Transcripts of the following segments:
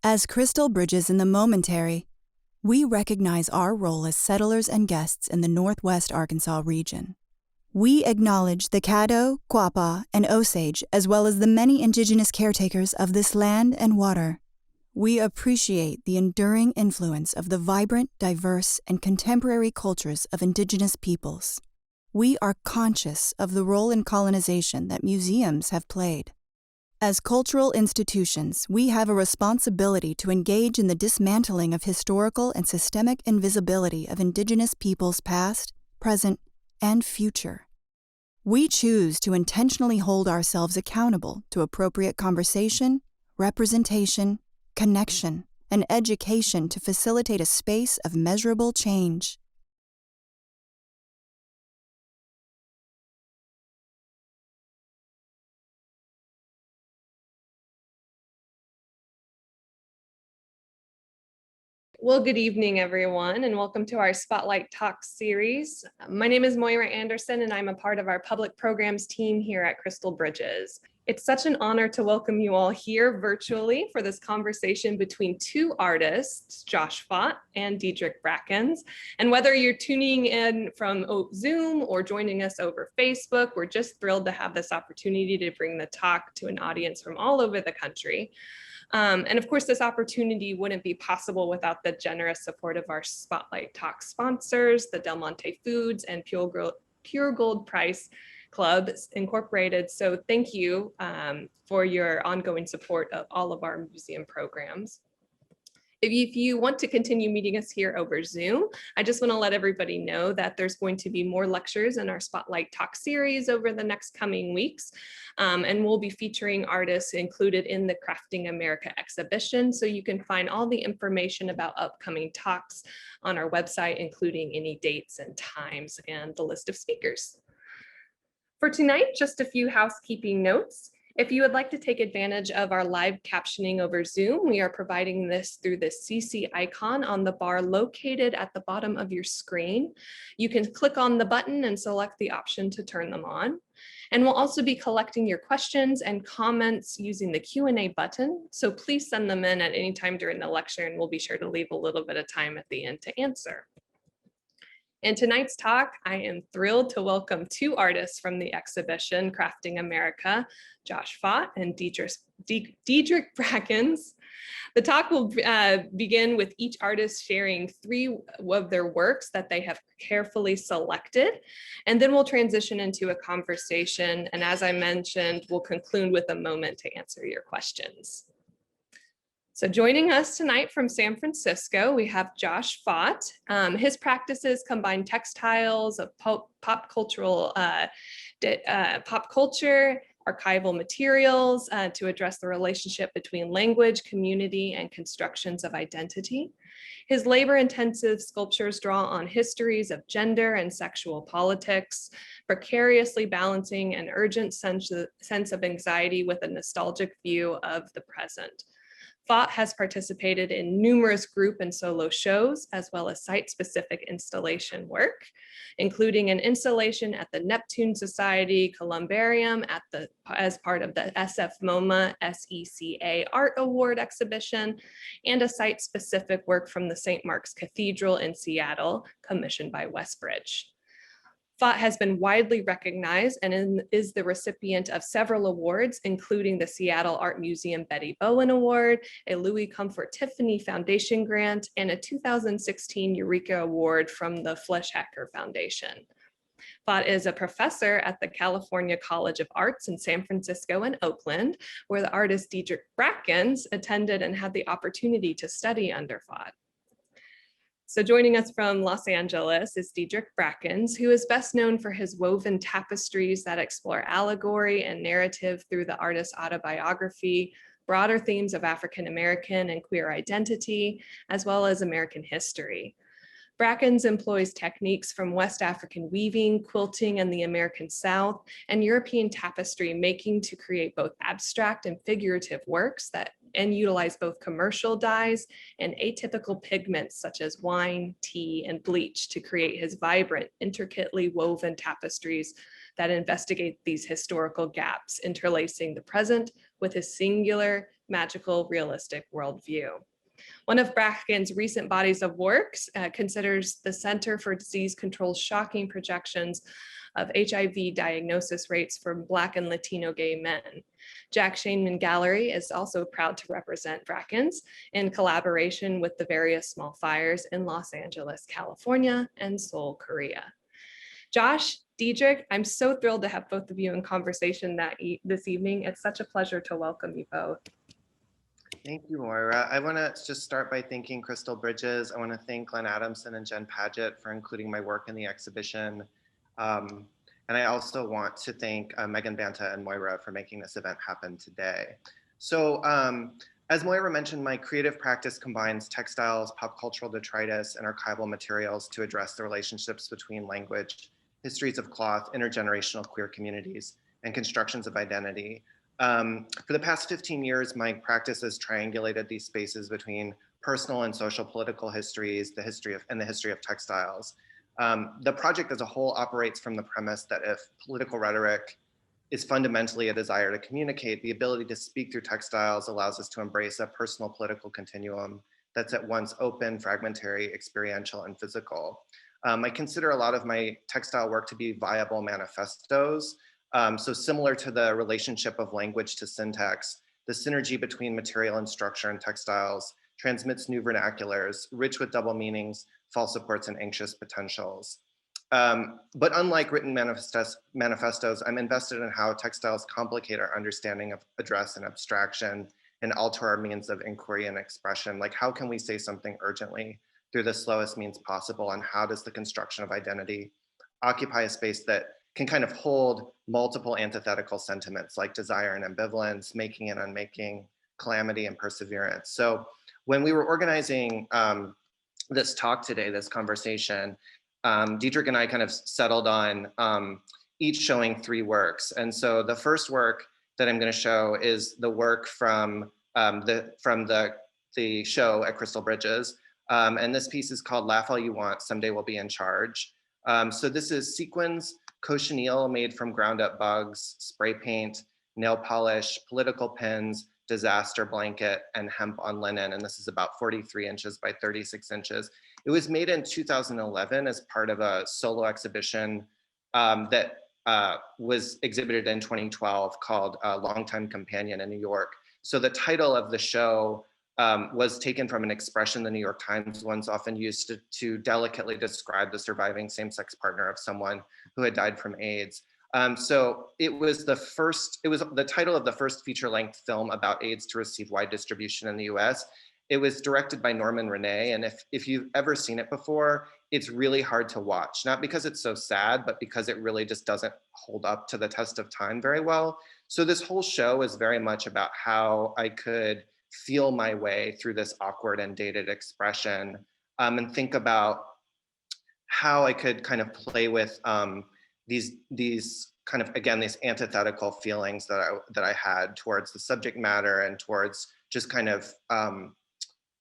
As Crystal Bridges in the Momentary, we recognize our role as settlers and guests in the Northwest Arkansas region. We acknowledge the Caddo, Quapaw, and Osage, as well as the many indigenous caretakers of this land and water. We appreciate the enduring influence of the vibrant, diverse, and contemporary cultures of indigenous peoples. We are conscious of the role in colonization that museums have played. As cultural institutions, we have a responsibility to engage in the dismantling of historical and systemic invisibility of indigenous peoples past, present, and future. We choose to intentionally hold ourselves accountable to appropriate conversation, representation, connection, and education to facilitate a space of measurable change. Well, good evening, everyone, and welcome to our Spotlight Talk series. My name is Moira Anderson, and I'm a part of our public programs team here at Crystal Bridges. It's such an honor to welcome you all here virtually for this conversation between two artists, Josh Fott and Diedrich Brackens. And whether you're tuning in from Zoom or joining us over Facebook, we're just thrilled to have this opportunity to bring the talk to an audience from all over the country. And of course, this opportunity wouldn't be possible without the generous support of our Spotlight Talk sponsors, the Del Monte Foods and Pure Gold Price Club Incorporated. So thank you for your ongoing support of all of our museum programs. If you want to continue meeting us here over Zoom, I just want to let everybody know that there's going to be more lectures in our Spotlight Talk series over the next coming weeks. And we'll be featuring artists included in the Crafting America exhibition. So you can find all the information about upcoming talks on our website, including any dates and times and the list of speakers. For tonight, just a few housekeeping notes. If you would like to take advantage of our live captioning over Zoom, we are providing this through the CC icon on the bar located at the bottom of your screen. You can click on the button and select the option to turn them on. And we'll also be collecting your questions and comments using the Q&A button. So please send them in at any time during the lecture, and we'll be sure to leave a little bit of time at the end to answer. In tonight's talk, I am thrilled to welcome two artists from the exhibition, Crafting America, Josh Fott and Diedrich Brackens. The talk will begin with each artist sharing three of their works that they have carefully selected, and then we'll transition into a conversation. And as I mentioned, we'll conclude with a moment to answer your questions. So joining us tonight from San Francisco, we have Josh Fott. His practices combine textiles of pop culture, archival materials to address the relationship between language, community, and constructions of identity. His labor-intensive sculptures draw on histories of gender and sexual politics, precariously balancing an urgent sense of anxiety with a nostalgic view of the present. Fott has participated in numerous group and solo shows, as well as site-specific installation work, including an installation at the Neptune Society Columbarium as part of the SF MoMA SECA Art Award exhibition, and a site-specific work from the St. Mark's Cathedral in Seattle, commissioned by Westbridge. Fott has been widely recognized and is the recipient of several awards, including the Seattle Art Museum Betty Bowen Award, a Louis Comfort Tiffany Foundation grant, and a 2016 Eureka Award from the Fleschhacker Foundation. Fott is a professor at the California College of Arts in San Francisco and Oakland, where the artist Diedrich Brackens attended and had the opportunity to study under Fott. So joining us from Los Angeles is Diedrich Brackens, who is best known for his woven tapestries that explore allegory and narrative through the artist's autobiography, broader themes of African American and queer identity, as well as American history. Brackens employs techniques from West African weaving, quilting in the American South, and European tapestry making to create both abstract and figurative works and utilize both commercial dyes and atypical pigments such as wine, tea, and bleach to create his vibrant, intricately woven tapestries that investigate these historical gaps, interlacing the present with his singular, magical, realistic worldview. One of Bracken's recent bodies of works considers the Center for Disease Control's shocking projections of HIV diagnosis rates for Black and Latino gay men. Jack Shainman Gallery is also proud to represent Bracken's in collaboration with the various small fires in Los Angeles, California, and Seoul, Korea. Josh, Diedrich, I'm so thrilled to have both of you in conversation this evening. It's such a pleasure to welcome you both. Thank you, Moira. I want to just start by thanking Crystal Bridges. I want to thank Glenn Adamson and Jen Paget for including my work in the exhibition. And I also want to thank Megan Banta and Moira for making this event happen today. So as Moira mentioned, my creative practice combines textiles, pop cultural detritus, and archival materials to address the relationships between language, histories of cloth, intergenerational queer communities, and constructions of identity. For the past 15 years, my practice has triangulated these spaces between personal and social political histories, the history of textiles. The project as a whole operates from the premise that if political rhetoric is fundamentally a desire to communicate, the ability to speak through textiles allows us to embrace a personal political continuum that's at once open, fragmentary, experiential, and physical. I consider a lot of my textile work to be viable manifestos. So similar to the relationship of language to syntax, the synergy between material and structure in textiles transmits new vernaculars, rich with double meanings, false supports, and anxious potentials. But unlike written manifestos, I'm invested in how textiles complicate our understanding of address and abstraction and alter our means of inquiry and expression. Like, how can we say something urgently through the slowest means possible? And how does the construction of identity occupy a space that can kind of hold multiple antithetical sentiments like desire and ambivalence, making and unmaking, calamity and perseverance? So when we were organizing this talk today, this conversation, Diedrich and I kind of settled on each showing 3 works. And so the first work that I'm going to show is the work from the show at Crystal Bridges. And this piece is called Laugh All You Want, Someday We'll Be in Charge. So this is sequins, cochineal made from ground up bugs, spray paint, nail polish, political pins, disaster blanket, and hemp on linen. And this is about 43 inches by 36 inches. It was made in 2011 as part of a solo exhibition that was exhibited in 2012 called Longtime Companion in New York. So the title of the show was taken from an expression the New York Times once often used to delicately describe the surviving same-sex partner of someone who had died from AIDS. So it was the title of the first feature-length film about AIDS to receive wide distribution in the US. It was directed by Norman Renee, and if you've ever seen it before, it's really hard to watch, not because it's so sad, but because it really just doesn't hold up to the test of time very well. So this whole show is very much about how I could feel my way through this awkward and dated expression, and think about how I could kind of play with these kind of, again, these antithetical feelings that I had towards the subject matter and towards just kind of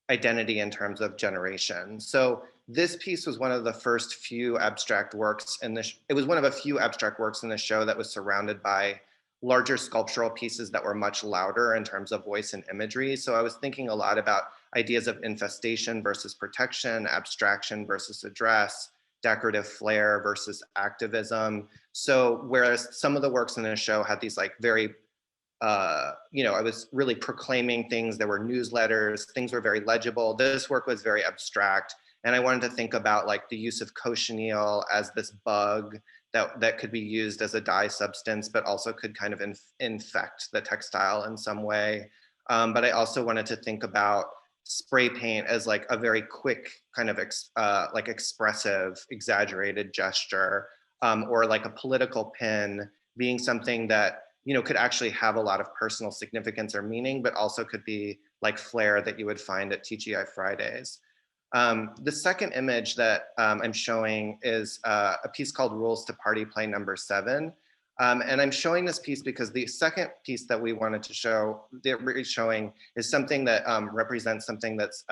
identity in terms of generation. So this piece was one of the first few abstract works in this. It was one of a few abstract works in the show that was surrounded by larger sculptural pieces that were much louder in terms of voice and imagery. So I was thinking a lot about ideas of infestation versus protection, abstraction versus address, decorative flair versus activism. So whereas some of the works in the show had these like very, I was really proclaiming things. There were newsletters, things were very legible. This work was very abstract. And I wanted to think about like the use of cochineal as this bug that could be used as a dye substance, but also could kind of infect the textile in some way. But I also wanted to think about spray paint as like a very quick kind of like expressive, exaggerated gesture, or like a political pin being something that, could actually have a lot of personal significance or meaning, but also could be like flair that you would find at TGI Fridays. The second image that I'm showing is a piece called Rules to Party Play number 7. And I'm showing this piece because the second piece that we wanted to show, that we're showing, is something that represents something that's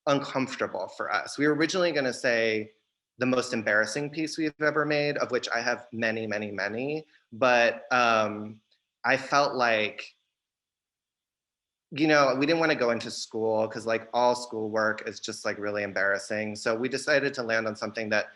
uncomfortable for us. We were originally going to say the most embarrassing piece we've ever made, of which I have many, many, many. But I felt like you know, we didn't want to go into school because like all schoolwork is just like really embarrassing. So we decided to land on something that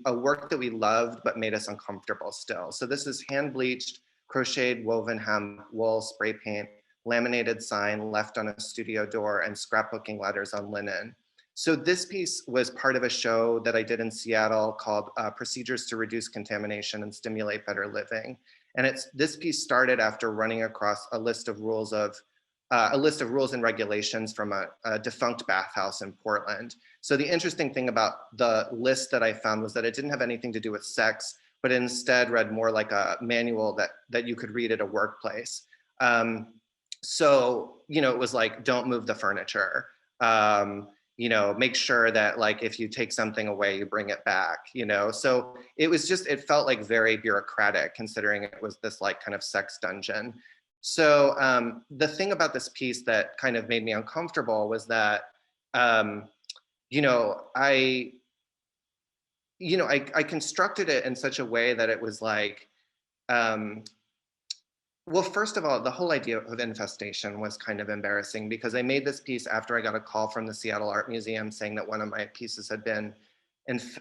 a work that we loved, but made us uncomfortable still. So this is hand bleached, crocheted, woven hem, wool, spray paint, laminated sign left on a studio door, and scrapbooking letters on linen. So this piece was part of a show that I did in Seattle called Procedures to Reduce Contamination and Stimulate Better Living. And this piece started after running across a list of rules and regulations from a defunct bathhouse in Portland. So the interesting thing about the list that I found was that it didn't have anything to do with sex, but instead read more like a manual that you could read at a workplace. So, you know, it was like, don't move the furniture. You know, make sure that like if you take something away, you bring it back, you know? So it was just, it felt like very bureaucratic considering it was this like kind of sex dungeon. So the thing about this piece that kind of made me uncomfortable was that, you know, I constructed it in such a way that it was like, well, first of all, the whole idea of infestation was kind of embarrassing because I made this piece after I got a call from the Seattle Art Museum saying that one of my pieces had been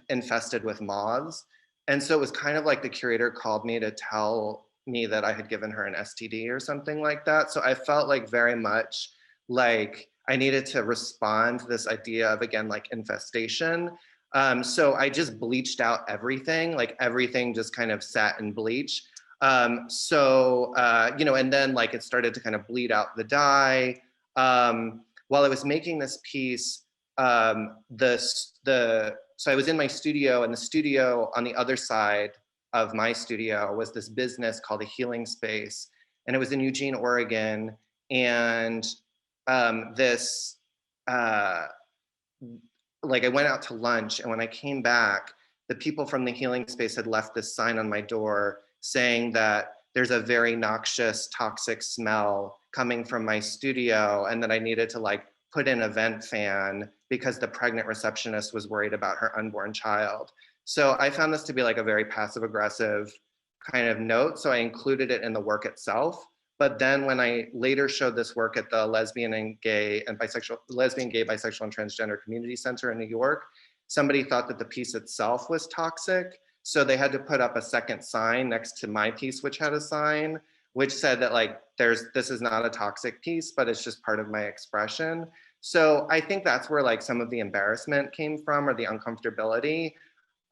infested with moths. And so it was kind of like the curator called me to tell me that I had given her an STD or something like that. So I felt like very much like I needed to respond to this idea of, again, like infestation. So I just bleached out everything, like everything just kind of sat in bleach. You know, and then like it started to kind of bleed out the dye. While I was making this piece, so I was in my studio, and the studio on the other side of my studio was this business called a Healing Space, and it was in Eugene, Oregon. And like I went out to lunch, and when I came back, the people from the Healing Space had left this sign on my door saying that there's a very noxious, toxic smell coming from my studio, and that I needed to like put in a vent fan because the pregnant receptionist was worried about her unborn child. So I found this to be like a very passive aggressive kind of note. So I included it in the work itself. But then when I later showed this work at the Lesbian, Gay, Bisexual, and Transgender Community Center in New York, somebody thought that the piece itself was toxic. So they had to put up a second sign next to my piece, which had a sign, which said that like, this is not a toxic piece, but it's just part of my expression. So I think that's where like some of the embarrassment came from, or the uncomfortability.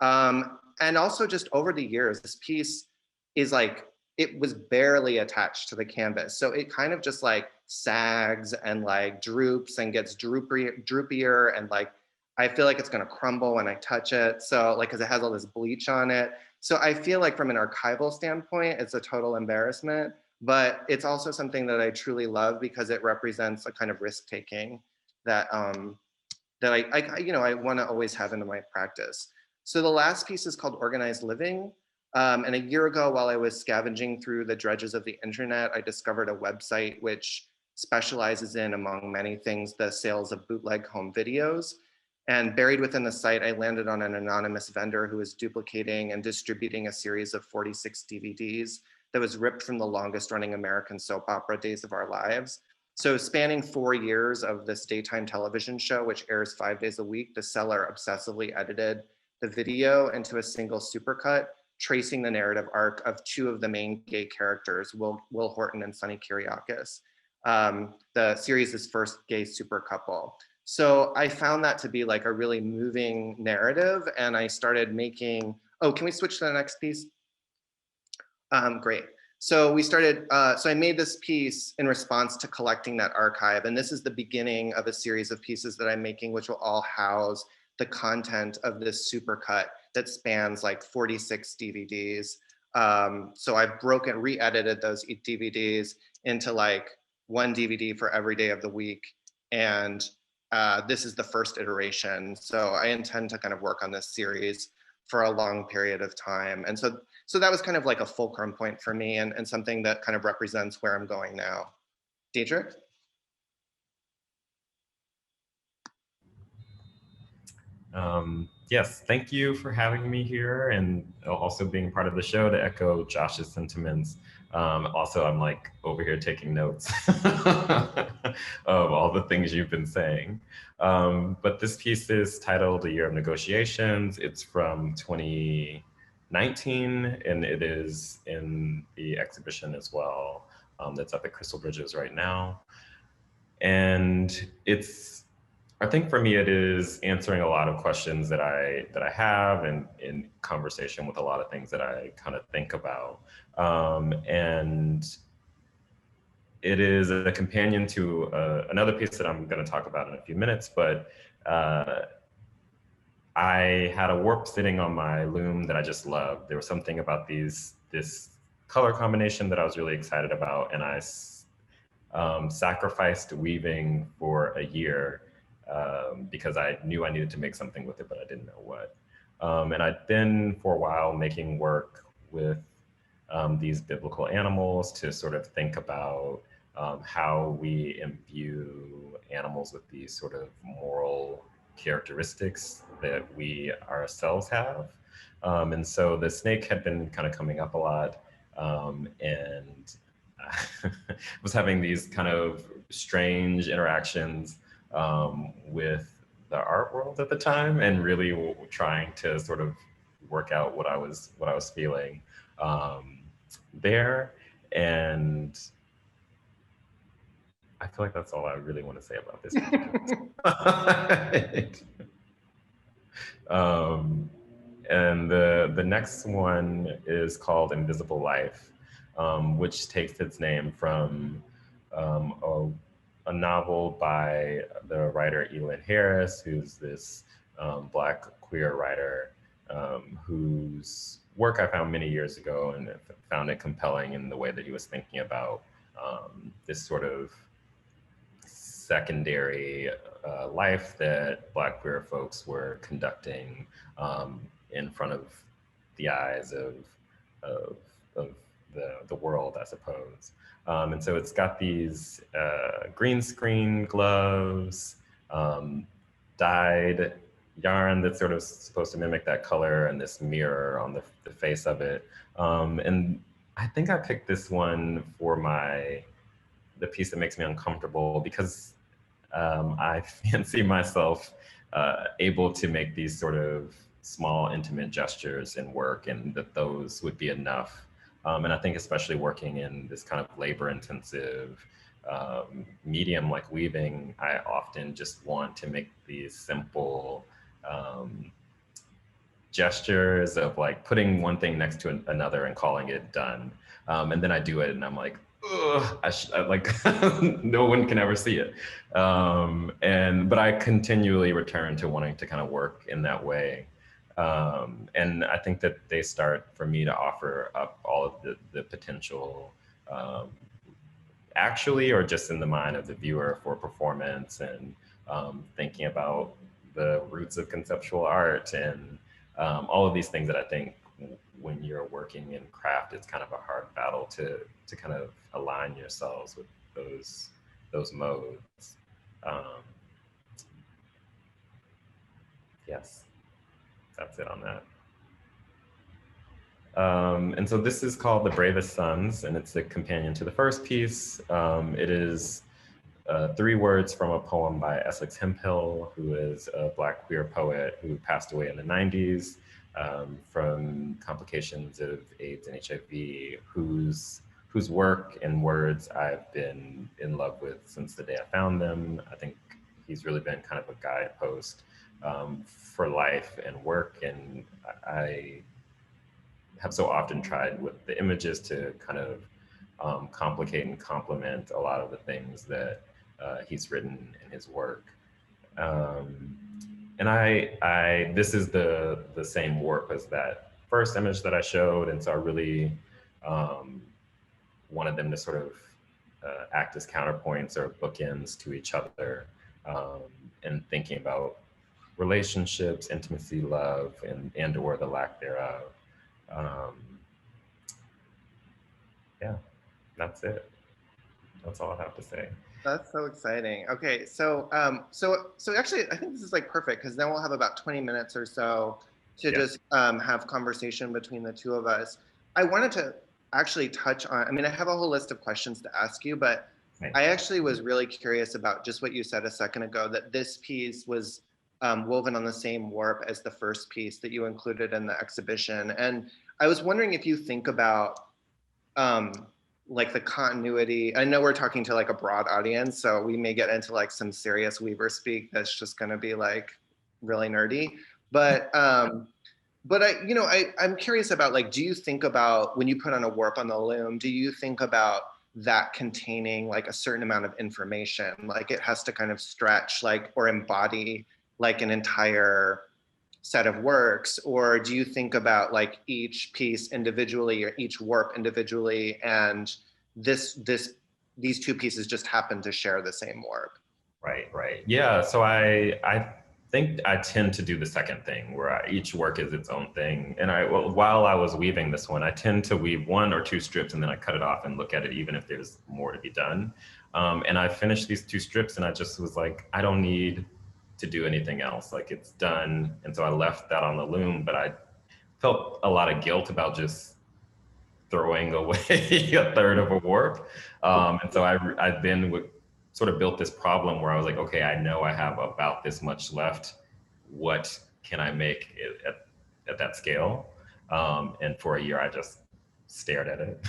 And also just over the years, this piece is like, it was barely attached to the canvas. So it kind of just like sags and like droops and gets droopier, and like, I feel like it's gonna crumble when I touch it. So like, cause it has all this bleach on it. So I feel like from an archival standpoint, it's a total embarrassment, but it's also something that I truly love because it represents a kind of risk-taking that, that I wanna always have into my practice. So the last piece is called Organized Living. And a year ago, while I was scavenging through the dredges of the internet, I discovered a website which specializes in, among many things, the sales of bootleg home videos. And buried within the site, I landed on an anonymous vendor who was duplicating and distributing a series of 46 DVDs that was ripped from the longest running American soap opera, Days of Our Lives. So spanning 4 years of this daytime television show, which airs 5 days a week, the seller obsessively edited the video into a single supercut, tracing the narrative arc of two of the main gay characters, Will Horton and Sonny Kyriakis, the series' first gay super couple. So I found that to be like a really moving narrative, and I started making, oh, can we switch to the next piece? Great. So we started, so I made this piece in response to collecting that archive, and this is the beginning of a series of pieces that I'm making, which will all house the content of this supercut that spans like 46 DVDs. So I've re-edited those DVDs into like one DVD for every day of the week. And this is the first iteration. So I intend to kind of work on this series for a long period of time. And so that was kind of like a fulcrum point for me, and something that kind of represents where I'm going now. Diedrich? Yes, thank you for having me here, and also being part of the show. To echo Josh's sentiments, also I'm like over here taking notes. of all the things you've been saying. But this piece is titled A Year of Negotiations. It's from 2019, and it is in the exhibition as well, that's up at Crystal Bridges right now. And I think for me, it is answering a lot of questions that I have, and in conversation with a lot of things that I kind of think about. And it is a companion to another piece that I'm going to talk about in a few minutes, but I had a warp sitting on my loom that I just loved. There was something about this color combination that I was really excited about, and I sacrificed weaving for a year because I knew I needed to make something with it, but I didn't know what. And I'd been for a while making work with these biblical animals to sort of think about how we imbue animals with these sort of moral characteristics that we ourselves have. And so the snake had been kind of coming up a lot, and was having these kind of strange interactions with the art world at the time, and really trying to sort of work out what I was feeling there. And I feel like that's all I really want to say about this. And the next one is called Invisible Life, which takes its name from a novel by the writer Elin Harris, who's this Black queer writer whose work I found many years ago, and found it compelling in the way that he was thinking about this sort of secondary life that Black queer folks were conducting in front of the eyes of the world, I suppose. And so it's got these green screen gloves, dyed yarn that's sort of supposed to mimic that color, and this mirror on the face of it. And I think I picked this one for the piece that makes me uncomfortable, because I fancy myself able to make these sort of small, intimate gestures in work, and that those would be enough. And I think especially working in this kind of labor-intensive medium like weaving, I often just want to make these simple gestures of like putting one thing next to another and calling it done. And then I do it and I'm like, ugh, I like no one can ever see it. But I continually return to wanting to kind of work in that way. And I think that they start for me to offer up all of the potential actually, or just in the mind of the viewer, for performance, and thinking about the roots of conceptual art, and all of these things that I think when you're working in craft, it's kind of a hard battle to kind of align yourselves with those modes. Yes, that's it on that. And so this is called The Bravest Sons, and it's the companion to the first piece. It is 3 words from a poem by Essex Hemphill, who is a Black queer poet who passed away in the 90s from complications of AIDS and HIV, whose work and words I've been in love with since the day I found them. I think he's really been kind of a guidepost for life and work, and I have so often tried with the images to kind of complicate and complement a lot of the things that he's written in his work. And this is the same warp as that first image that I showed, and so I really wanted them to sort of act as counterpoints or bookends to each other, and thinking about relationships, intimacy, love, and or the lack thereof. Yeah, that's it. That's all I have to say. That's so exciting. Okay, so actually, I think this is like perfect, because then we'll have about 20 minutes or so to just have conversation between the two of us. I wanted to actually touch on, I mean, I have a whole list of questions to ask you, but I actually was really curious about just what you said a second ago, that this piece was woven on the same warp as the first piece that you included in the exhibition. And I was wondering if you think about like the continuity. I know we're talking to like a broad audience, so we may get into like some serious Weaver speak that's just going to be like really nerdy. But I'm curious about, like, do you think about when you put on a warp on the loom, do you think about that containing like a certain amount of information, like it has to kind of stretch like or embody like an entire set of works, or do you think about like each piece individually or each warp individually, and these two pieces just happen to share the same warp? Right. Yeah. So I think I tend to do the second thing, where each work is its own thing. And while I was weaving this one, I tend to weave 1 or 2 strips and then I cut it off and look at it, even if there's more to be done. And I finished these 2 strips and I just was like, I don't need to do anything else. Like, it's done. And so I left that on the loom, but I felt a lot of guilt about just throwing away a third of a warp. And so I then sort of built this problem where I was like, okay, I know I have about this much left. What can I make at that scale? And for a year, I just stared at it.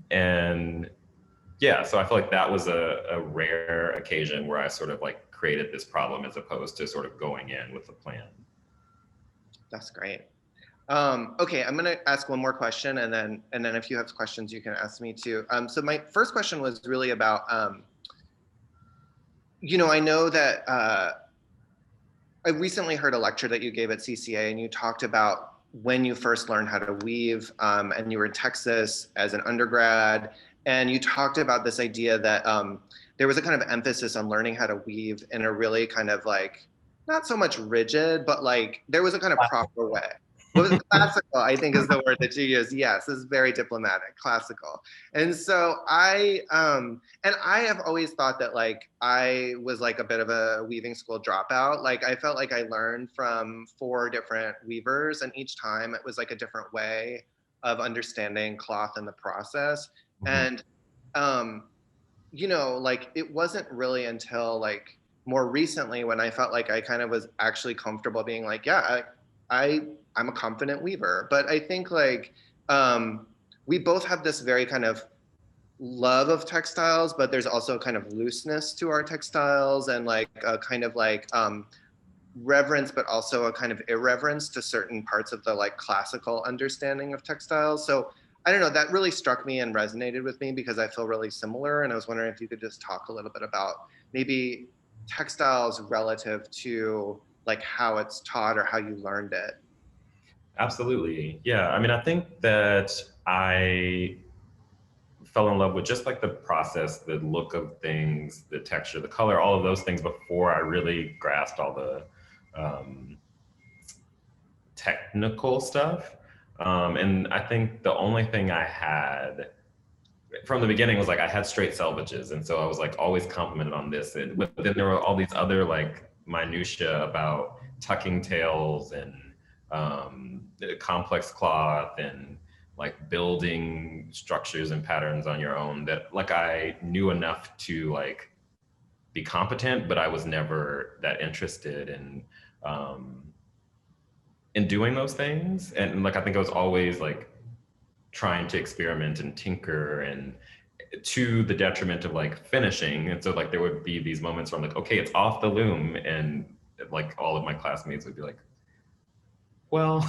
And yeah, so I feel like that was a rare occasion where I sort of like created this problem as opposed to sort of going in with a plan. That's great. Okay, I'm gonna ask one more question, and then if you have questions, you can ask me too. So my first question was really about, I know that I recently heard a lecture that you gave at CCA, and you talked about when you first learned how to weave, and you were in Texas as an undergrad, and you talked about this idea that there was a kind of emphasis on learning how to weave in a really kind of like, not so much rigid, but like there was a kind of proper way. What was classical, I think, is the word that you use. Yes, this is very diplomatic, classical. And so I have always thought that like I was like a bit of a weaving school dropout. Like I felt like I learned from 4 different weavers, and each time it was like a different way of understanding cloth and the process. Mm-hmm. And like it wasn't really until like more recently when I felt like I kind of was actually comfortable being like, yeah, I'm a confident weaver. But I think like we both have this very kind of love of textiles, but there's also a kind of looseness to our textiles, and like a kind of like reverence, but also a kind of irreverence to certain parts of the like classical understanding of textiles. So I don't know, that really struck me and resonated with me because I feel really similar. And I was wondering if you could just talk a little bit about maybe textiles relative to like how it's taught or how you learned it. Absolutely. Yeah. I mean, I think that I fell in love with just like the process, the look of things, the texture, the color, all of those things before I really grasped all the technical stuff. And I think the only thing I had from the beginning was like, I had straight selvages. And so I was like always complimented on this. But then there were all these other like minutia about tucking tails and complex cloth and like building structures and patterns on your own that like I knew enough to like be competent, but I was never that interested in doing those things. And like I think I was always like trying to experiment and tinker, and to the detriment of like finishing. And so like there would be these moments where I'm like, okay, it's off the loom, and like all of my classmates would be like, well,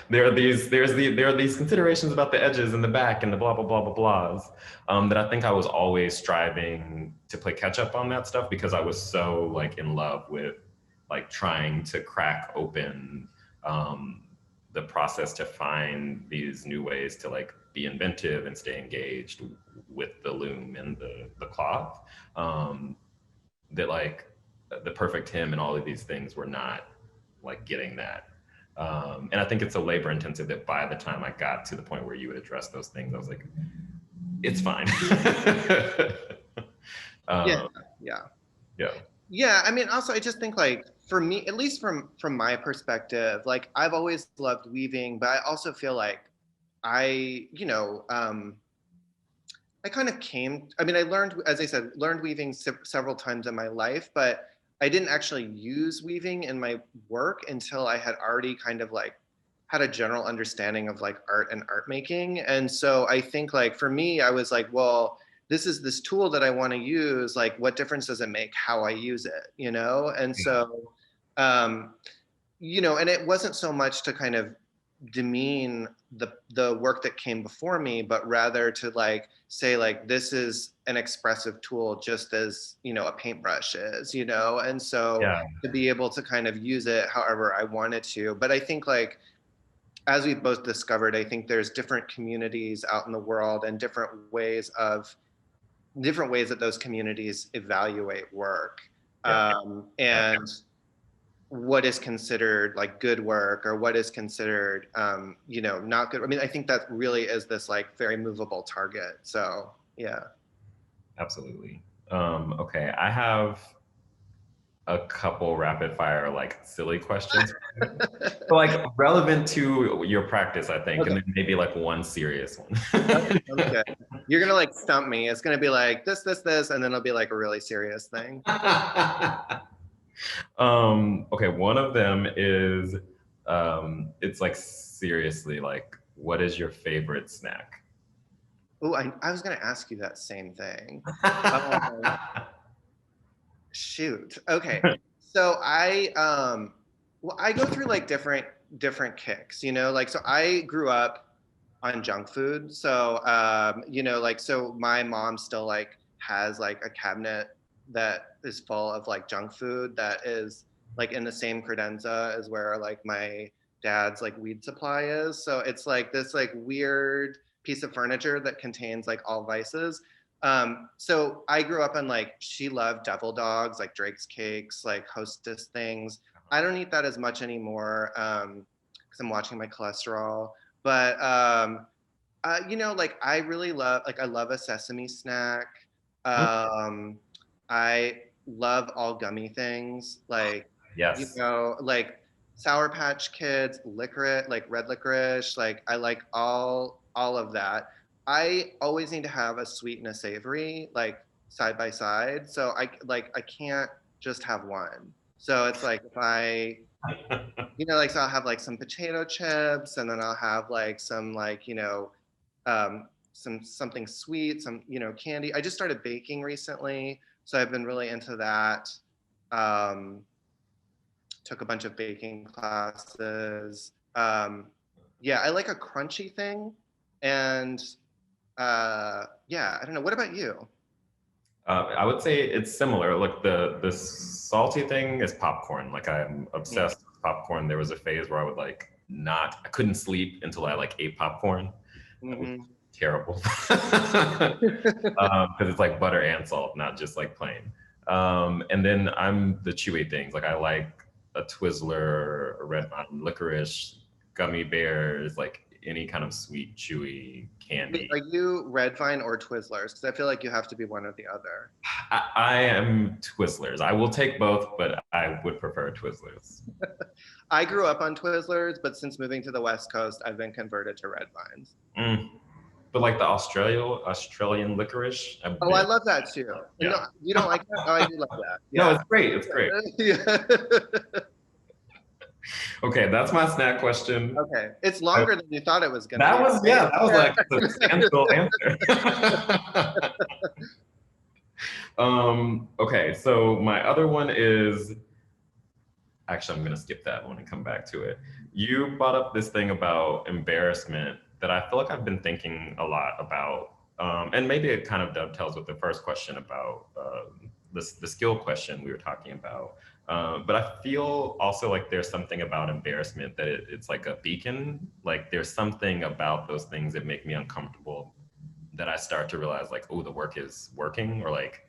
there are these considerations about the edges and the back and the blah, blah, blah, blah, blahs, that I think I was always striving to play catch up on that stuff because I was so like in love with like trying to crack open the process to find these new ways to like be inventive and stay engaged with the loom and the cloth, that like the perfect hem and all of these things were not like getting that. And I think it's so labor intensive that by the time I got to the point where you would address those things, I was like, it's fine. Yeah. I mean, also, I just think like for me, at least from my perspective, like I've always loved weaving, but I also feel like I I kind of came, I mean, I learned, as I said, learned weaving several times in my life, but I didn't actually use weaving in my work until I had already kind of like had a general understanding of like art and art making. And so I think like for me, I was like, well, this is this tool that I want to use. Like, what difference does it make how I use it, you know? And so, you know, and it wasn't so much to kind of demean the work that came before me, but rather to like say like this is an expressive tool just as, you know, a paintbrush is, you know. And so Yeah. to be able to kind of use it however I wanted to. But I think like as we've both discovered, I think there's different communities out in the world and different ways that those communities evaluate work. Yeah. And what is considered like good work or what is considered you know, not good. I mean, I think that really is this like very movable target. So yeah. Absolutely. Okay, I have a couple rapid fire like silly questions, so, like relevant to your practice, I think, Okay. and then maybe like one serious one. Okay. You're gonna like stump me. It's gonna be like this, and then it'll be like a really serious thing. Okay, one of them is it's like seriously like, what is your favorite snack? Oh, I was gonna ask you that same thing. Shoot. Okay. So well, I go through like different kicks, you know, like so I grew up on junk food. So you know, like so my mom still like has like a cabinet that is full of like junk food that is like in the same credenza as where like my dad's like weed supply is. So it's like this like weird piece of furniture that contains like all vices. So I grew up on like, she loved devil dogs, like Drake's cakes, like Hostess things. I don't eat that as much anymore because I'm watching my cholesterol. But you know, like I really love, like I love a sesame snack. I love all gummy things, like you Yes. know, like Sour Patch Kids, licorice, like red licorice. Like I like all of that. I always need to have a sweet and a savory, like side by side. So I can't just have one. So it's like if I, you know, like so I'll have like some potato chips, and then I'll have like some like, you know, something sweet, some, you know, candy. I just started baking recently, so I've been really into that. Um, Took a bunch of baking classes. Yeah, I like a crunchy thing, and yeah, I don't know. What about you? I would say it's similar. Like the salty thing is popcorn. Like I'm obsessed with popcorn. There was a phase where I would like I couldn't sleep until I like ate popcorn. That was terrible. Because it's like butter and salt, not just like plain. And then I'm the chewy things. Like I like a Twizzler, a Red Mountain licorice, gummy bears, like any kind of sweet, chewy candy. Are you Red Vine or Twizzlers? Because I feel like you have to be one or the other. I am Twizzlers. I will take both, but I would prefer Twizzlers. I grew up on Twizzlers, but since moving to the West Coast, I've been converted to Red Vines. But like the Australian licorice. Oh, I love that too. Yeah. No, you don't like that? Oh, I do love that. Yeah. No, it's great. It's great. Yeah. Okay, that's my snack question. Okay, it's longer than you thought it was gonna be. That was like a substantial answer. Okay, so my other one is, actually, I'm gonna skip that one and come back to it. You brought up this thing about embarrassment that I feel like I've been thinking a lot about, and maybe it kind of dovetails with the first question about the skill question we were talking about. But I feel also like there's something about embarrassment that it's like a beacon. Like there's something about those things that make me uncomfortable that I start to realize like, oh, the work is working, or like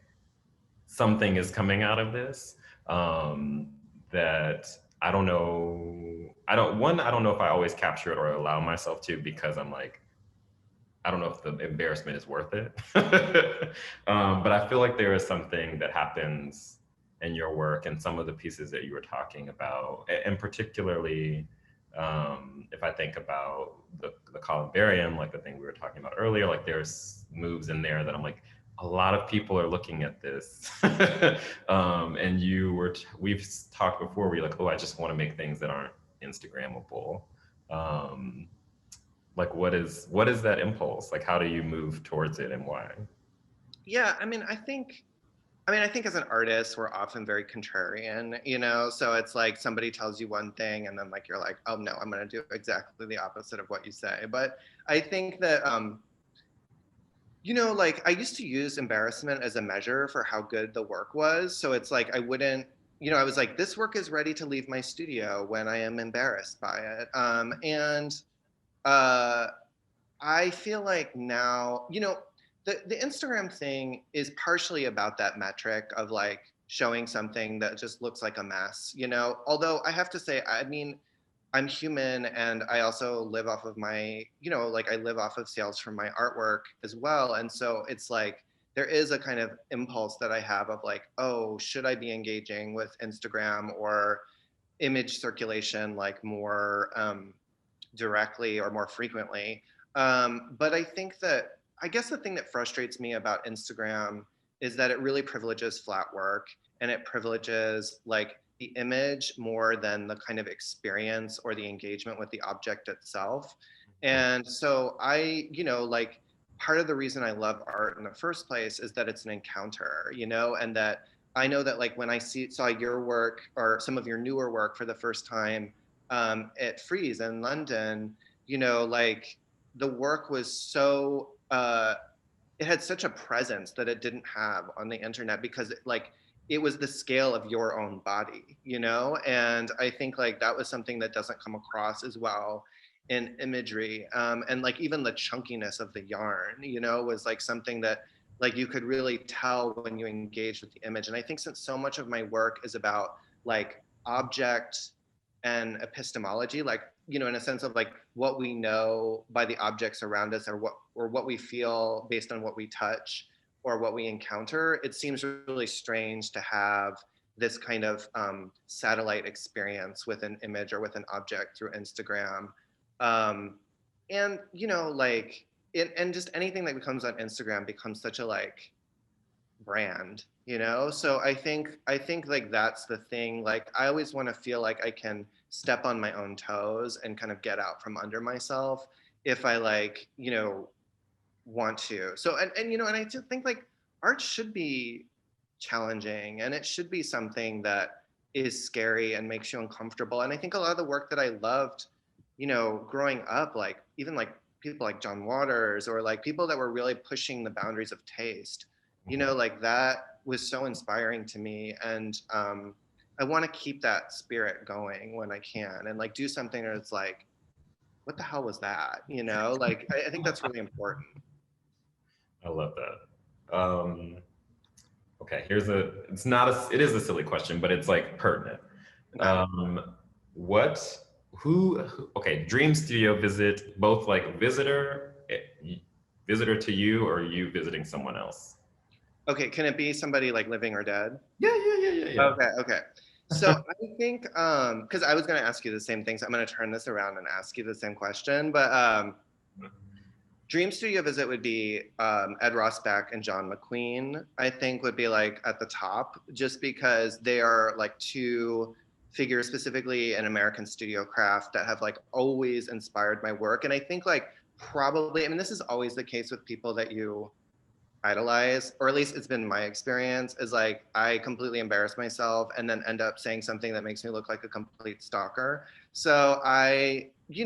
something is coming out of this that I don't know. I don't know if I always capture it or allow myself to, because I'm like, I don't know if the embarrassment is worth it. But I feel like there is something that happens in your work and some of the pieces that you were talking about, and particularly If I think about the columbarium, like the thing we were talking about earlier, like there's moves in there that I'm like, a lot of people are looking at this. And we've talked before, we're like, oh, I just want to make things that aren't Instagrammable. Like what is that impulse? Like how do you move towards it and why? Yeah, I think as an artist, we're often very contrarian, you know? So it's like somebody tells you one thing and then like you're like, oh no, I'm gonna do exactly the opposite of what you say. But I think that you know, like I used to use embarrassment as a measure for how good the work was. So it's like I wouldn't, you know, I was like, this work is ready to leave my studio when I am embarrassed by it. And uh I feel like now, you know, the Instagram thing is partially about that metric of like showing something that just looks like a mess, you know. Although I have to say, I mean, I'm human and I also live off of my, you know, like I live off of sales from my artwork as well. And so it's like there is a kind of impulse that I have of like, oh, should I be engaging with Instagram or image circulation like more directly or more frequently? But I think that, I guess the thing that frustrates me about Instagram is that it really privileges flat work and it privileges like the image more than the kind of experience or the engagement with the object itself. And so you know, like part of the reason I love art in the first place is that it's an encounter, you know, and that I know that like when saw your work or some of your newer work for the first time at Frieze in London, you know, like the work was so it had such a presence that it didn't have on the internet because like it was the scale of your own body, you know? And I think like that was something that doesn't come across as well in imagery. And like even the chunkiness of the yarn, you know, was like something that like you could really tell when you engage with the image. And I think since so much of my work is about like object and epistemology, like, you know, in a sense of like what we know by the objects around us or what we feel based on what we touch or what we encounter, it seems really strange to have this kind of satellite experience with an image or with an object through Instagram. And, you know, like, and just anything that becomes on Instagram becomes such a like brand, you know? So I think like that's the thing. Like I always want to feel like I can step on my own toes and kind of get out from under myself if I like, you know, want to. So and you know, and I just think like art should be challenging and it should be something that is scary and makes you uncomfortable. And I think a lot of the work that I loved, you know, growing up, like even like people like John Waters or like people that were really pushing the boundaries of taste, you know, like that was so inspiring to me. And I want to keep that spirit going when I can and like do something that's like, what the hell was that? You know, like I think that's really important. I love that. Okay, it is a silly question, but it's like pertinent. What, okay, Dream Studio visit, both like visitor to you or you visiting someone else? Okay, can it be somebody like living or dead? Yeah. Okay. So I think because I was gonna ask you the same thing, so I'm gonna turn this around and ask you the same question. But Dream Studio visit would be Ed Rossback and John McQueen, I think would be like at the top, just because they are like two figures specifically in American studio craft that have like always inspired my work. And I think like probably, I mean, this is always the case with people that you idolize, or at least it's been my experience, is like I completely embarrass myself and then end up saying something that makes me look like a complete stalker. So you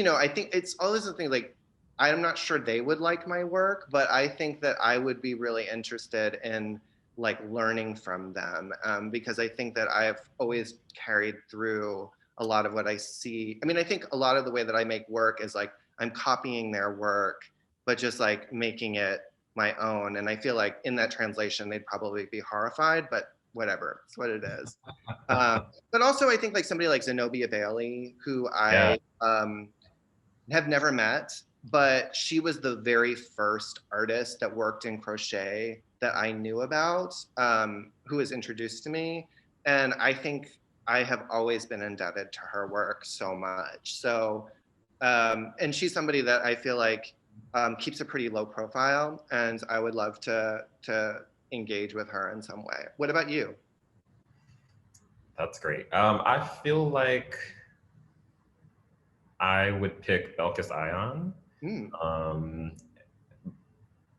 know, I think it's always the thing like I'm not sure they would like my work, but I think that I would be really interested in like learning from them because I think that I've always carried through a lot of what I see. I mean, I think a lot of the way that I make work is like I'm copying their work, but just like making it my own. And I feel like in that translation, they'd probably be horrified, but whatever, it's what it is. But also I think like somebody like Zenobia Bailey, who Yeah. I have never met, but she was the very first artist that worked in crochet that I knew about, who was introduced to me. And I think I have always been indebted to her work so much. So, and she's somebody that I feel like keeps a pretty low profile, and I would love to engage with her in some way. What about you? That's great. I feel like I would pick Belkis Ion. Mm.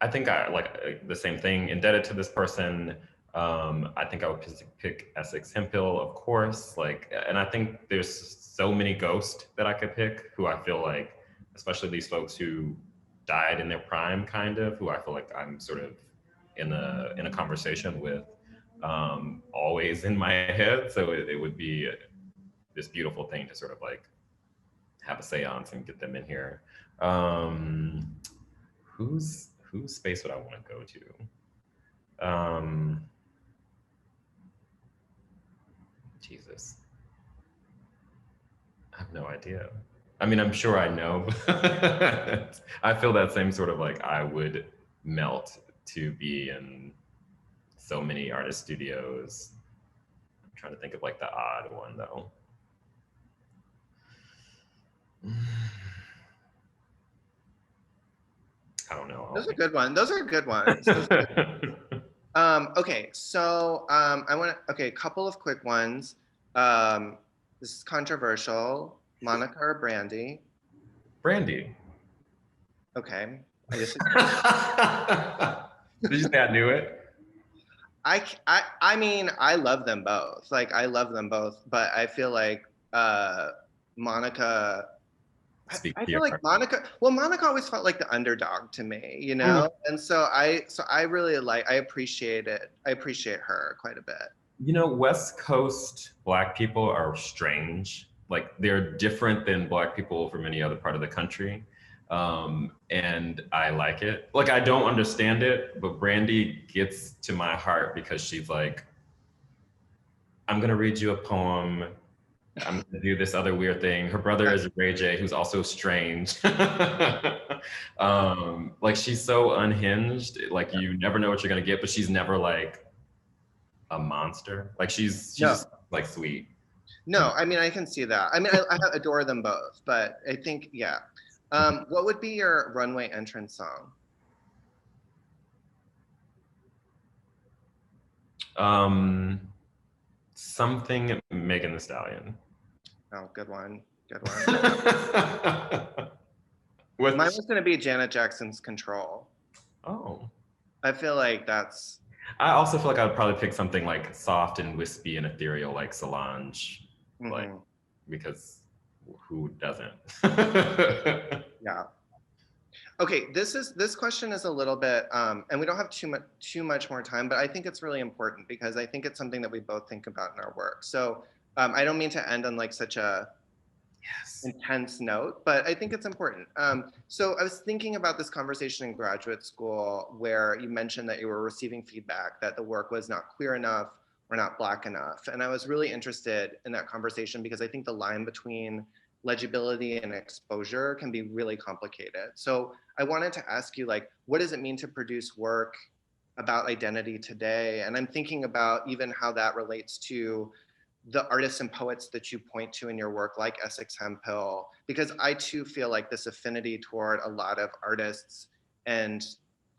I think I like the same thing, indebted to this person. I think I would pick Essex Hemphill, of course. Like, and I think there's so many ghosts that I could pick who I feel like, especially these folks who died in their prime, kind of, who I feel like I'm sort of in a conversation with, always in my head. So it would be this beautiful thing to sort of like have a seance and get them in here. Whose space would I want to go to? Jesus, I have no idea. I mean, I'm sure I know, but I feel that same sort of like I would melt to be in so many artist studios. I'm trying to think of like the odd one though. I don't know. Those are good ones. Those are good ones. Okay, so I want to, okay, a couple of quick ones. This is controversial. Monica or Brandy? Brandy. Okay. I Did you say I knew it? I mean, I love them both. Like, I love them both, but I feel like Monica, I feel like Monica always felt like the underdog to me, you know? And so I really I appreciate it. I appreciate her quite a bit. You know, West Coast Black people are strange. Like, they're different than Black people from any other part of the country. And I like it. Like, I don't understand it, but Brandy gets to my heart because she's like, I'm gonna read you a poem. I'm gonna do this other weird thing. Her brother is Ray J, who's also strange. Like, she's so unhinged. Like, you never know what you're gonna get, but she's never like a monster. Like, she's like sweet. No, I mean, I can see that. I mean, I adore them both, but I think, yeah. What would be your runway entrance song? Something Megan Thee Stallion. Oh, good one. Good one. Mine was going to be Janet Jackson's Control. Oh. I feel like that's... I also feel like I would probably pick something like soft and wispy and ethereal, like Solange. Mm-hmm. Like, because who doesn't? Yeah. Okay, this question is a little bit, and we don't have too much more time, but I think it's really important because I think it's something that we both think about in our work. So I don't mean to end on like such a intense note, but I think it's important. So I was thinking about this conversation in graduate school where you mentioned that you were receiving feedback that the work was not queer enough or not Black enough. And I was really interested in that conversation because I think the line between legibility and exposure can be really complicated. So I wanted to ask you, like, what does it mean to produce work about identity today? And I'm thinking about even how that relates to the artists and poets that you point to in your work, like Essex Hemphill, because I too feel like this affinity toward a lot of artists and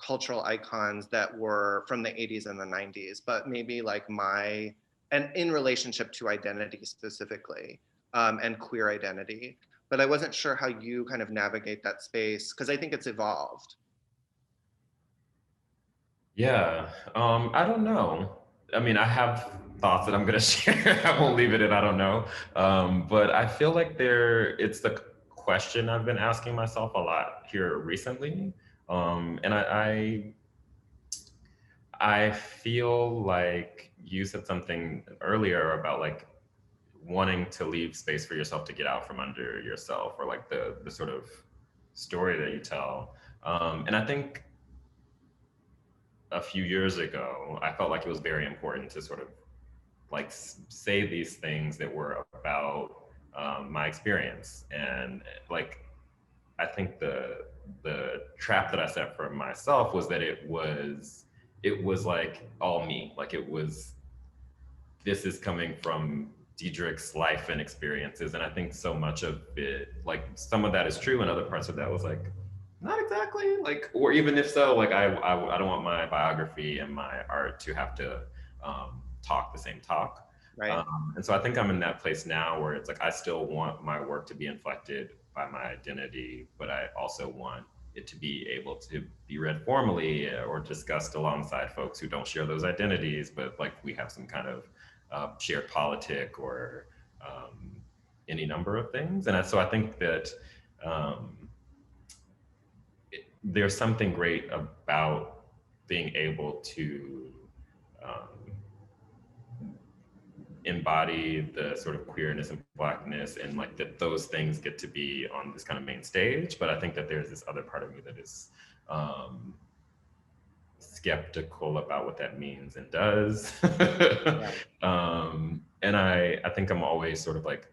cultural icons that were from the 80s and the 90s, but maybe like and in relationship to identity specifically, and queer identity. But I wasn't sure how you kind of navigate that space, because I think it's evolved. Yeah, I don't know. I mean, I have thoughts that I'm gonna share. I won't leave it in, I don't know. But I feel like it's the question I've been asking myself a lot here recently. And I feel like you said something earlier about like wanting to leave space for yourself to get out from under yourself, or like the sort of story that you tell. And I think a few years ago, I felt like it was very important to sort of like say these things that were about my experience. And like, I think the trap that I set for myself was that it was like all me. Like, it was this is coming from Diedrich's life and experiences. And I think so much of it, like some of that is true and other parts of that was like, not exactly, like, or even if so, like I don't want my biography and my art to have to talk the same talk. Right. And so I think I'm in that place now where it's like, I still want my work to be inflected by my identity, but I also want it to be able to be read formally or discussed alongside folks who don't share those identities, but like we have some kind of shared politic or any number of things. And so I think that there's something great about being able to embody the sort of queerness and Blackness, and like that those things get to be on this kind of main stage. But I think that there's this other part of me that is skeptical about what that means and does. And I think I'm always sort of like,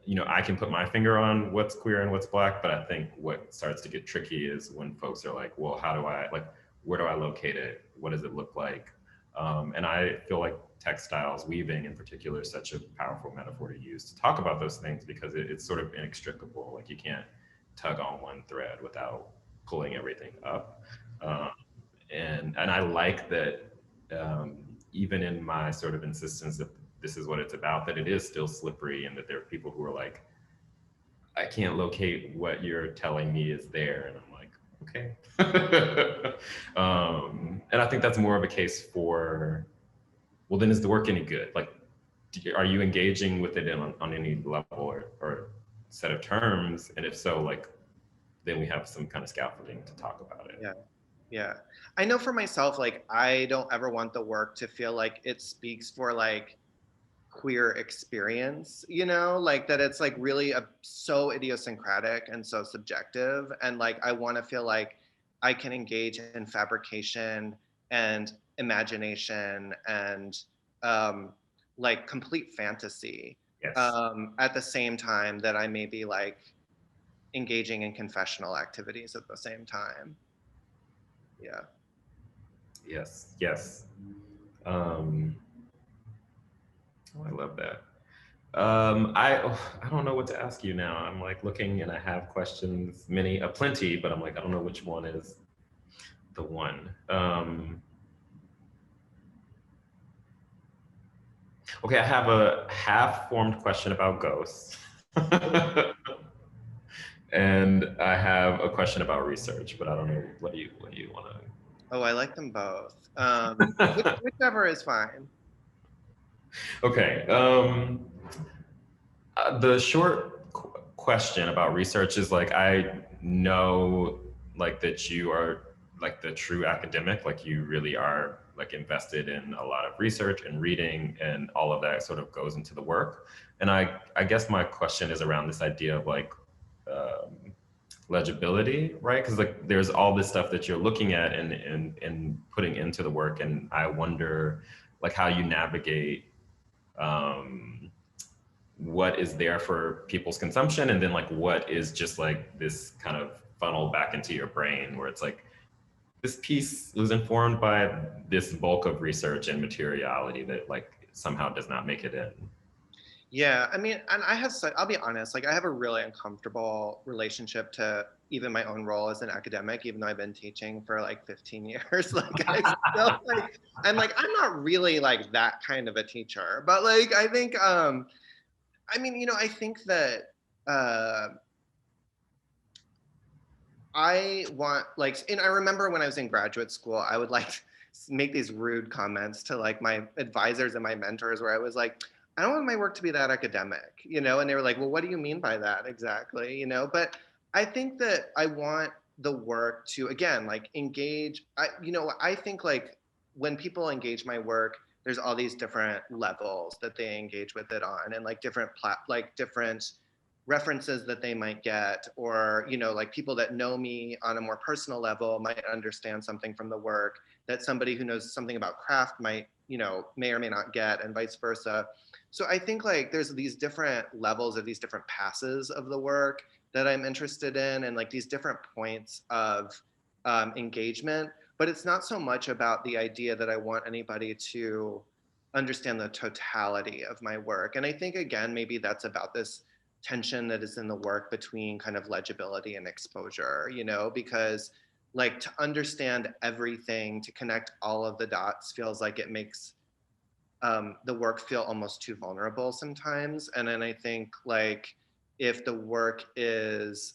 you know, I can put my finger on what's queer and what's Black, but I think what starts to get tricky is when folks are like, well, how do I, like, where do I locate it? What does it look like? And I feel like textiles, weaving in particular, is such a powerful metaphor to use to talk about those things, because it's sort of inextricable. Like you can't tug on one thread without pulling everything up. And I like that even in my sort of insistence that this is what it's about, that it is still slippery, and that there are people who are like, I can't locate what you're telling me is there. And I'm like, okay. And I think that's more of a case for, well, then is the work any good? Like, are you engaging with it on any level or set of terms? And if so, like, then we have some kind of scaffolding to talk about it. Yeah. Yeah. I know for myself, like, I don't ever want the work to feel like it speaks for like queer experience, you know, like that it's like really so idiosyncratic and so subjective. And like, I want to feel like I can engage in fabrication and imagination and like complete fantasy Yes. at the same time that I may be like engaging in confessional activities at the same time. Yeah. Yes. Yes. Oh, I love that. I don't know what to ask you now. I'm like looking and I have questions, plenty, but I'm like, I don't know which one is the one. Okay, I have a half-formed question about ghosts. And I have a question about research, but I don't know, what do you want to? Oh, I like them both. Whichever is fine. Okay. The short question about research is like, I know like that you are like the true academic, like you really are like invested in a lot of research and reading, and all of that sort of goes into the work. And I guess my question is around this idea of like legibility, right? Because like there's all this stuff that you're looking at and putting into the work, and I wonder like how you navigate what is there for people's consumption, and then like what is just like this kind of funnel back into your brain where it's like, this piece was informed by this bulk of research and materiality that like somehow does not make it in. Yeah, I mean, and I'll be honest, like I have a really uncomfortable relationship to even my own role as an academic, even though I've been teaching for like 15 years. Like I still like, I'm not really like that kind of a teacher, but like, I think, I mean, you know, I think that I want like, and I remember when I was in graduate school, I would like make these rude comments to like my advisors and my mentors where I was like, I don't want my work to be that academic, you know? And they were like, well, what do you mean by that exactly? You know, but I think that I want the work to, again, like engage. I think like when people engage my work, there's all these different levels that they engage with it on, and like different different references that they might get, or, you know, like people that know me on a more personal level might understand something from the work that somebody who knows something about craft might, you know, may or may not get, and vice versa. So I think like there's these different levels of these different passes of the work that I'm interested in, and like these different points of engagement. But it's not so much about the idea that I want anybody to understand the totality of my work. And I think, again, maybe that's about this tension that is in the work between kind of legibility and exposure, you know, because like to understand everything, to connect all of the dots feels like it makes the work feel almost too vulnerable sometimes. And then I think like if the work is,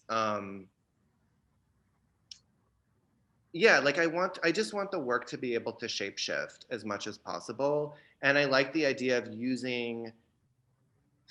yeah, like I just want the work to be able to shapeshift as much as possible. And I like the idea of using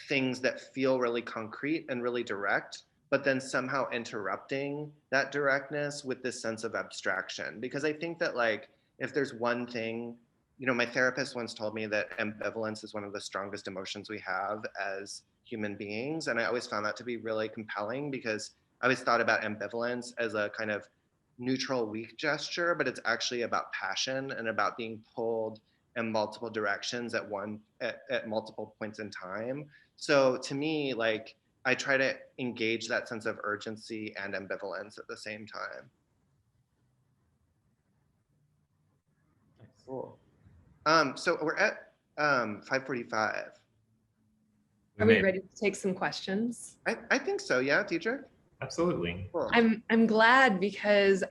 things that feel really concrete and really direct, but then somehow interrupting that directness with this sense of abstraction. Because I think that like, if there's one thing, you know, my therapist once told me that ambivalence is one of the strongest emotions we have as human beings. And I always found that to be really compelling because I always thought about ambivalence as a kind of neutral, weak gesture, but it's actually about passion and about being pulled in multiple directions at multiple points in time. So to me, like I try to engage that sense of urgency and ambivalence at the same time. Cool. So we're at 5:45. Are we ready to take some questions? I think so. Yeah, Diedrich? Absolutely. Cool. I'm glad because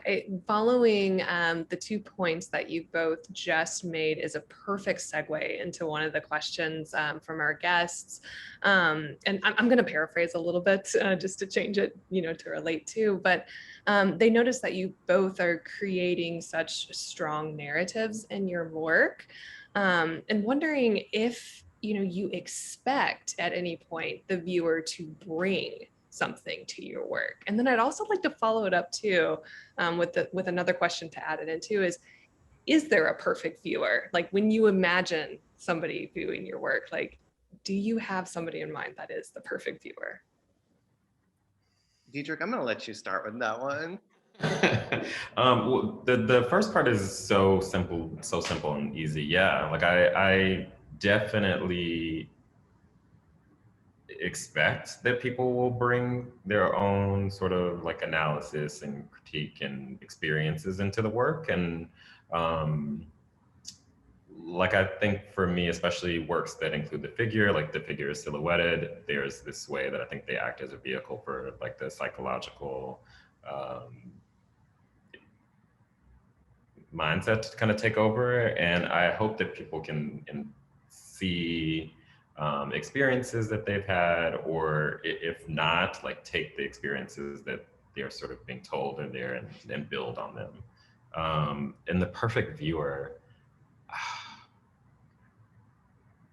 following the 2 points that you both just made is a perfect segue into one of the questions from our guests. And I'm going to paraphrase a little bit just to change it, you know, to relate to. But they noticed that you both are creating such strong narratives in your work, and wondering if you expect at any point the viewer to bring something to your work. And then I'd also like to follow it up too with another question to add it into is there a perfect viewer? Like when you imagine somebody viewing your work, like do you have somebody in mind that is the perfect viewer? Diedrich, I'm going to let you start with that one. Well, the first part is so simple and easy. Yeah, like I definitely expect that people will bring their own sort of like analysis and critique and experiences into the work. And like I think for me, especially works that include the figure, like the figure is silhouetted, there's this way that I think they act as a vehicle for like the psychological mindset to kind of take over. And I hope that people can see experiences that they've had, or if not, like take the experiences that they're sort of being told are there and build on them. And the perfect viewer,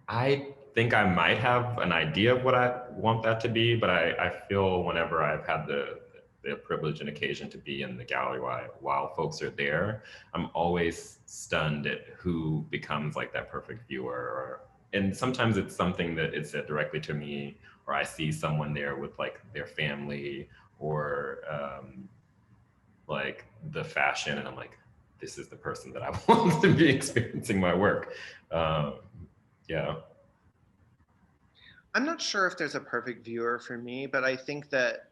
I think I might have an idea of what I want that to be, but I feel whenever I've had the privilege and occasion to be in the gallery while folks are there, I'm always stunned at who becomes like that perfect viewer. And sometimes it's something that is said directly to me, or I see someone there with like their family or like the fashion, and I'm like, this is the person that I want to be experiencing my work. Yeah. I'm not sure if there's a perfect viewer for me, but I think that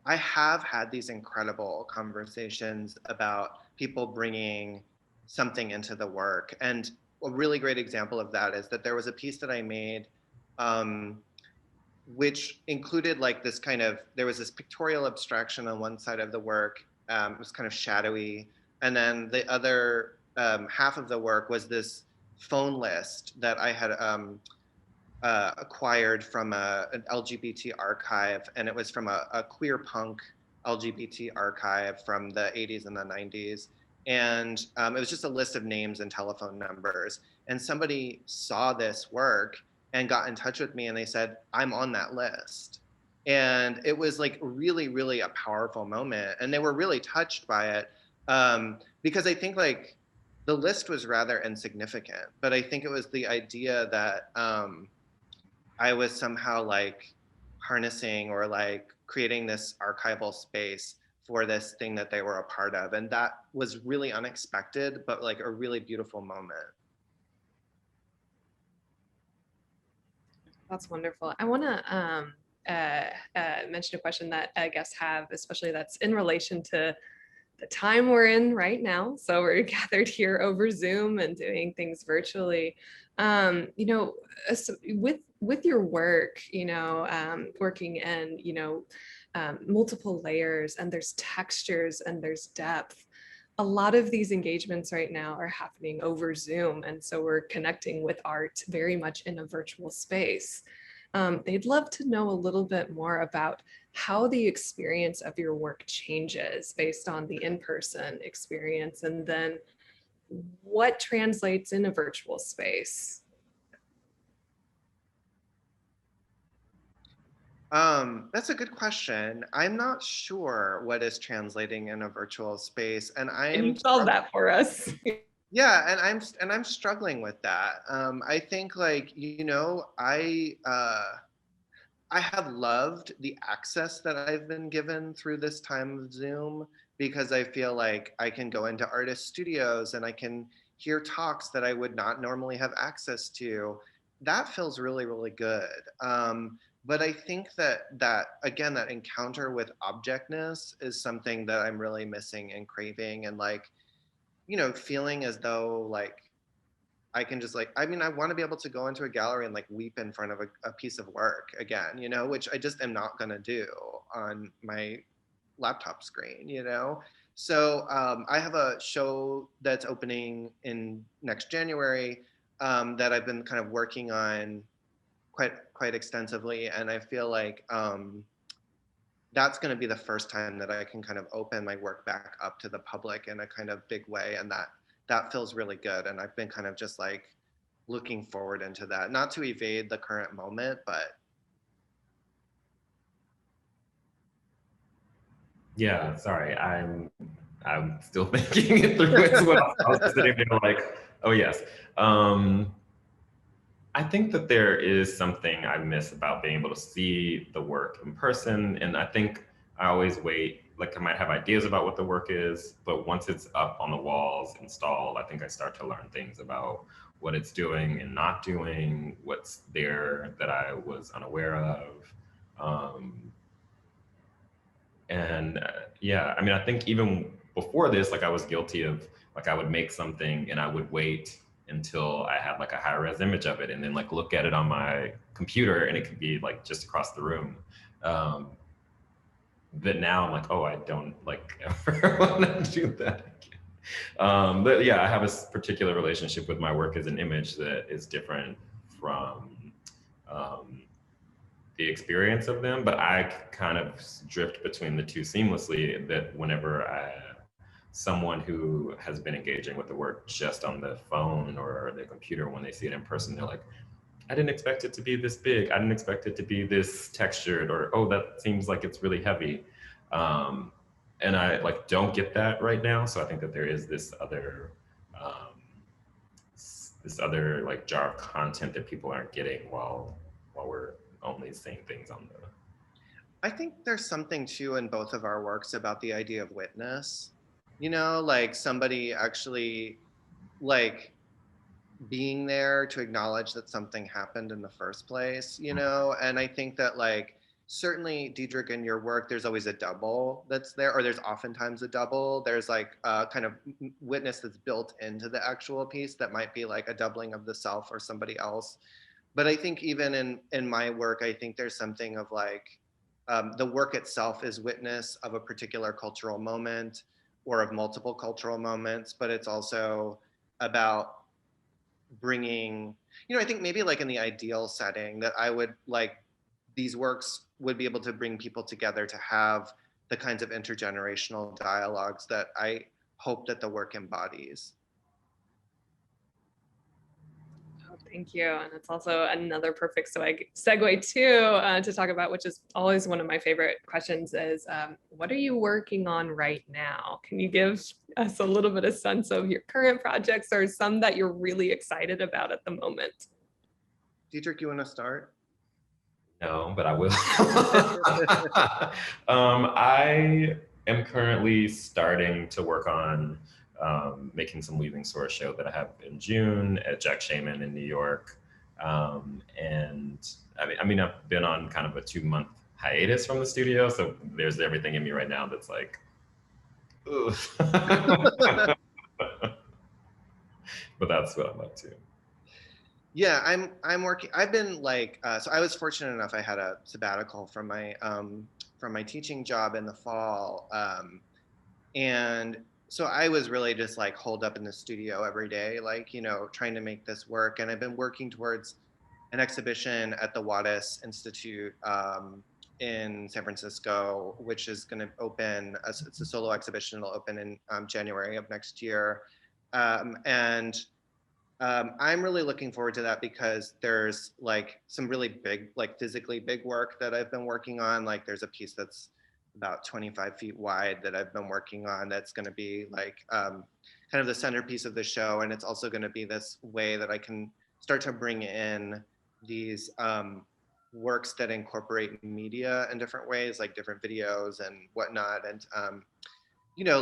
I have had these incredible conversations about people bringing something into the work. And a really great example of that is that there was a piece that I made, which included like this kind of, there was this pictorial abstraction on one side of the work. It was kind of shadowy. And then the other half of the work was this phone list that I had acquired from an LGBT archive, and it was from a queer punk LGBT archive from the 80s and the 90s. And it was just a list of names and telephone numbers. And somebody saw this work and got in touch with me and they said, I'm on that list. And it was like really, really a powerful moment. And they were really touched by it because I think like the list was rather insignificant, but I think it was the idea that I was somehow like harnessing or like creating this archival space for this thing that they were a part of. And that was really unexpected, but like a really beautiful moment. That's wonderful. I want to mention a question that guests have, especially that's in relation to the time we're in right now. So we're gathered here over Zoom and doing things virtually. You know, with your work, working in, multiple layers, and there's textures and there's depth. A lot of these engagements right now are happening over Zoom. And so we're connecting with art very much in a virtual space. They'd love to know a little bit more about how the experience of your work changes based on the in-person experience, and then what translates in a virtual space. That's a good question. I'm not sure what is translating in a virtual space, and Can you solve that for us? Yeah, and I'm struggling with that. I think like, I have loved the access that I've been given through this time of Zoom, because I feel like I can go into artist studios and I can hear talks that I would not normally have access to. That feels really, really good. But I think that again, that encounter with objectness is something that I'm really missing and craving, and like, feeling as though like I can just like, I mean, I want to be able to go into a gallery and like weep in front of a piece of work again, which I just am not going to do on my laptop screen, So I have a show that's opening in next January, that I've been kind of working on quite extensively. And I feel like that's going to be the first time that I can kind of open my work back up to the public in a kind of big way. And that feels really good. And I've been kind of just like looking forward into that, not to evade the current moment, but. Yeah, sorry, I'm still thinking it through as well. I was just sitting there like, oh yes. I think that there is something I miss about being able to see the work in person. And I think I always wait, like I might have ideas about what the work is, but once it's up on the walls, installed, I think I start to learn things about what it's doing and not doing, what's there that I was unaware of. Yeah, I mean, I think even before this, like I was guilty of, like I would make something and I would wait until I had like a high res image of it and then like look at it on my computer and it could be like just across the room. But now I'm like, oh, I don't like ever want to do that again. But yeah, I have a particular relationship with my work as an image that is different from the experience of them, but I kind of drift between the two seamlessly, that whenever someone who has been engaging with the work just on the phone or the computer, when they see it in person, they're like, I didn't expect it to be this big. I didn't expect it to be this textured, or, oh, that seems like it's really heavy. And I like don't get that right now. So I think that there is this other like jar of content that people aren't getting while we're only seeing things on the. I think there's something too in both of our works about the idea of witness, like somebody actually like being there to acknowledge that something happened in the first place, and I think that like certainly Diedrich, in your work, there's always a double that's there, or there's oftentimes a double. There's like a kind of witness that's built into the actual piece that might be like a doubling of the self or somebody else. But I think even in my work, I think there's something of like the work itself is witness of a particular cultural moment or of multiple cultural moments, but it's also about bringing, I think maybe like in the ideal setting that I would like, these works would be able to bring people together to have the kinds of intergenerational dialogues that I hope that the work embodies. Thank you. And it's also another perfect segue too, to talk about, which is always one of my favorite questions, is what are you working on right now? Can you give us a little bit of sense of your current projects or some that you're really excited about at the moment? Diedrich, you want to start? No, but I will. I am currently starting to work on making some Leaving Source show that I have in June at Jack Shaman in New York. And I mean, I've been on kind of a 2-month hiatus from the studio. So there's everything in me right now that's like, ooh. But that's what I'm up to. Yeah, I'm working. I've been like, so I was fortunate enough. I had a sabbatical from my teaching job in the fall, and so I was really just like holed up in the studio every day, like trying to make this work. And I've been working towards an exhibition at the Wattis Institute in San Francisco, which is going to open. It's a solo exhibition. It'll open in January of next year, and I'm really looking forward to that because there's like some really big, like physically big work that I've been working on. Like there's a piece that's about 25 feet wide that I've been working on that's going to be like kind of the centerpiece of the show. And it's also going to be this way that I can start to bring in these works that incorporate media in different ways, like different videos and whatnot. And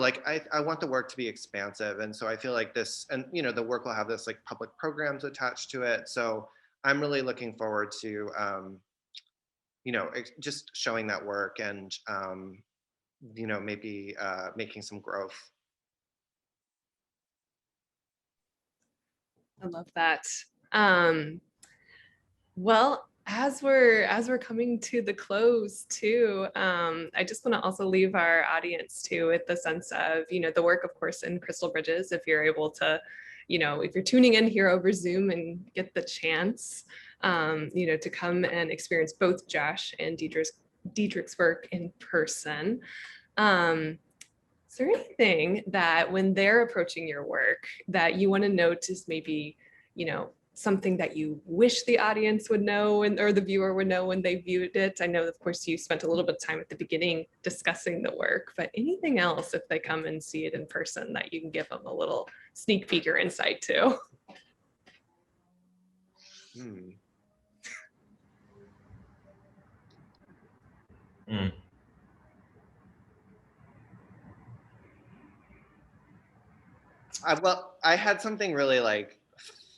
like I want the work to be expansive. And so I feel like this, and the work will have this like public programs attached to it. So I'm really looking forward to, just showing that work and, maybe making some growth. I love that. Well, as we're coming to the close too, I just want to also leave our audience too with the sense of, the work, of course, in Crystal Bridges. If you're able to, if you're tuning in here over Zoom and get the chance, to come and experience both Josh and Diedrich's work in person. Is there anything that when they're approaching your work that you want to notice, maybe, something that you wish the audience would know or the viewer would know when they viewed it? I know, of course, you spent a little bit of time at the beginning discussing the work, but anything else if they come and see it in person that you can give them a little sneak peek or insight to? Hmm. Mm. Well, I had something really like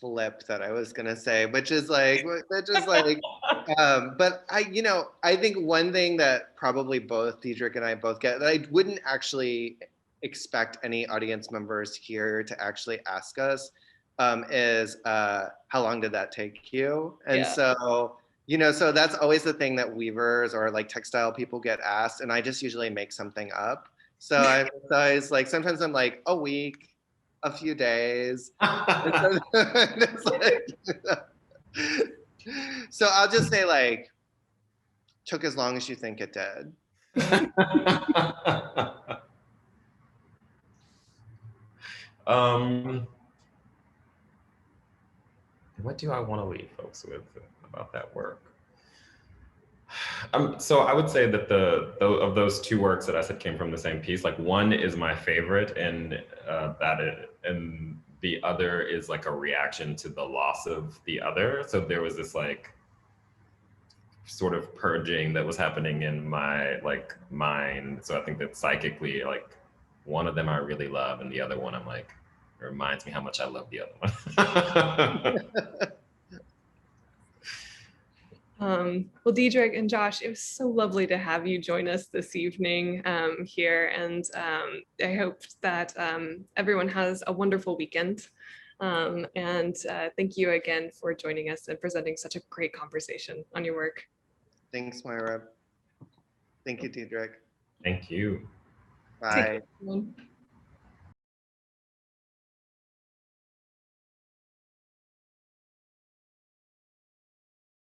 flip that I was gonna say, which is like, but I think one thing that probably both Diedrich and I both get that I wouldn't actually expect any audience members here to actually ask us is how long did that take you? And Yeah. so, so that's always the thing that weavers or like textile people get asked, and I just usually make something up. So I was like, sometimes I'm like a week, a few days. It's like, so I'll just say like, took as long as you think it did. What do I want to leave folks with about that work? So I would say that of those two works that I said came from the same piece, like one is my favorite, and and the other is like a reaction to the loss of the other. So there was this like sort of purging that was happening in my like mind. So I think that psychically, like one of them I really love, and the other one I'm like, it reminds me how much I love the other one. Well, Diedrich and Josh, it was so lovely to have you join us this evening here. And I hope that everyone has a wonderful weekend. And thank you again for joining us and presenting such a great conversation on your work. Thanks, Moira. Thank you, Diedrich. Thank you. Bye. Take care, everyone.